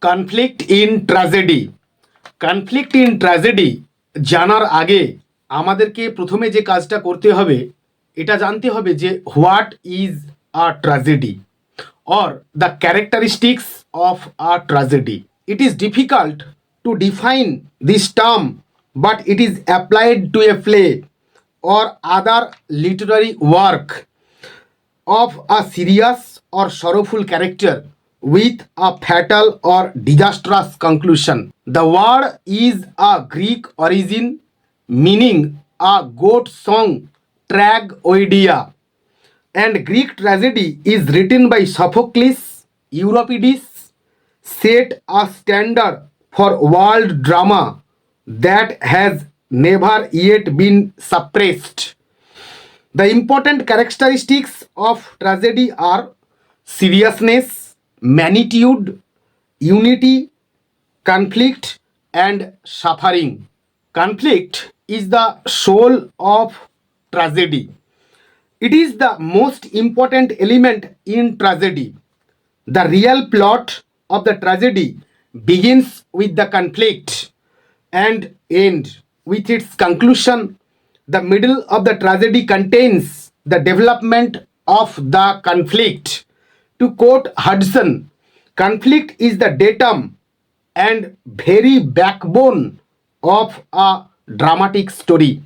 Conflict in tragedy. Conflict in tragedy জানার আগে আমাদেরকে প্রথমে যে কাজটা করতে হবে এটা জানতে হবে যে what is a tragedy or the characteristics of a tragedy. It is difficult to define this term, but it is applied to a play or other literary work of a serious or sorrowful character with a fatal or disastrous conclusion. The word is a Greek origin meaning a goat song tragoedia, and Greek tragedy is written by Sophocles. Euripides set a standard for world drama that has never yet been suppressed. The important characteristics of tragedy are seriousness, magnitude, unity, conflict, and suffering. Conflict is the soul of tragedy. It is the most important element in tragedy. The real plot of the tragedy begins with the conflict and ends with its conclusion. The middle of the tragedy contains the development of the conflict. To quote Hudson, conflict is the datum and very backbone of a dramatic story.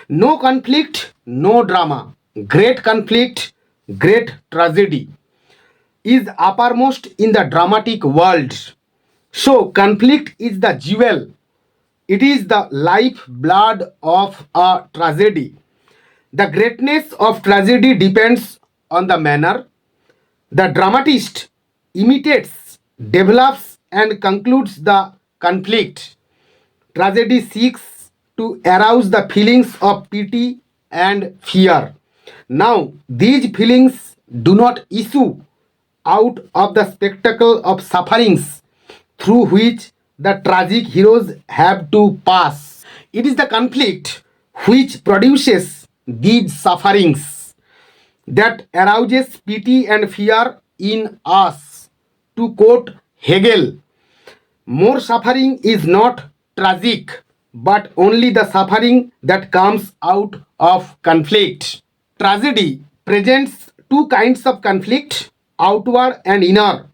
No conflict, no drama. Great conflict, great tragedy is uppermost in the dramatic world. So, conflict is the jewel. It is the lifeblood of a tragedy. The greatness of tragedy depends on the manner the dramatist imitates, develops, and concludes the conflict. Tragedy seeks to arouse the feelings of pity and fear. Now, these feelings do not issue out of the spectacle of sufferings through which the tragic heroes have to pass. It is the conflict which produces these sufferings that arouses pity and fear in us. To quote Hegel, more suffering is not tragic, but only the suffering that comes out of conflict. Tragedy presents two kinds of conflict, outward and inner.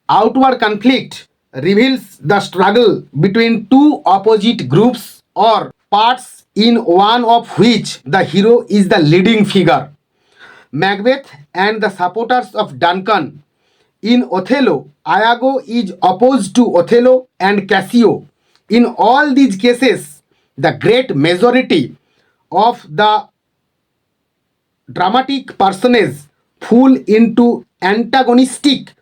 Outward conflict reveals the struggle between two opposite groups or parts, in one of which the hero is the leading figure. Macbeth and the supporters of Duncan. In Othello, Iago is opposed to Othello and Cassio. In all these cases, the great majority of the dramatic personages fall into antagonistic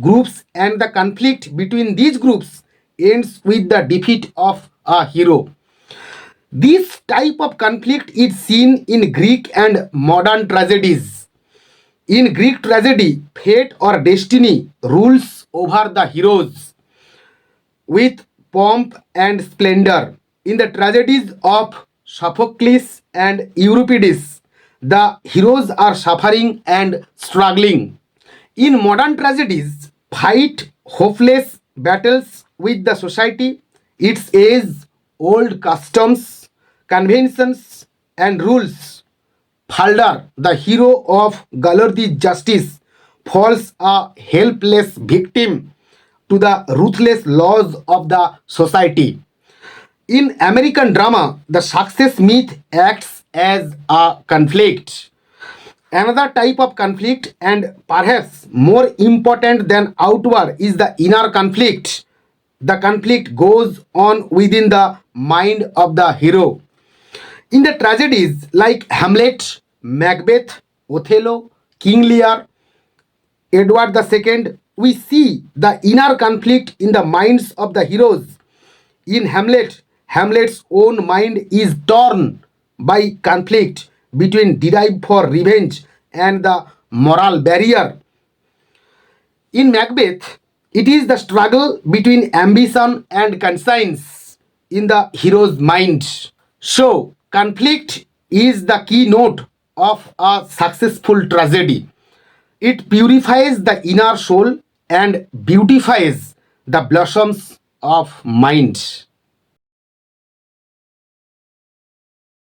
groups, and the conflict between these groups ends with the defeat of a hero. This type of conflict is seen in Greek and modern tragedies. In Greek tragedy, fate or destiny rules over the heroes with pomp and splendor. In the tragedies of Sophocles and Euripides, the heroes are suffering and struggling. In modern tragedies, fight hopeless battles with the society, its age-old customs, conventions, and rules. Falder, the hero of Galardi's Justice, falls a helpless victim to the ruthless laws of the society. In American drama, the success myth acts as a conflict. Another type of conflict, and perhaps more important than outward, is the inner conflict. The conflict goes on within the mind of the hero. In the tragedies like Hamlet, Macbeth, Othello, King Lear, Edward II, we see the inner conflict in the minds of the heroes. In Hamlet, Hamlet's own mind is torn by conflict between desire for revenge and the moral barrier. In Macbeth, it is the struggle between ambition and conscience in the hero's mind. So, conflict is the keynote of a successful tragedy. It purifies the inner soul and beautifies the blossoms of mind.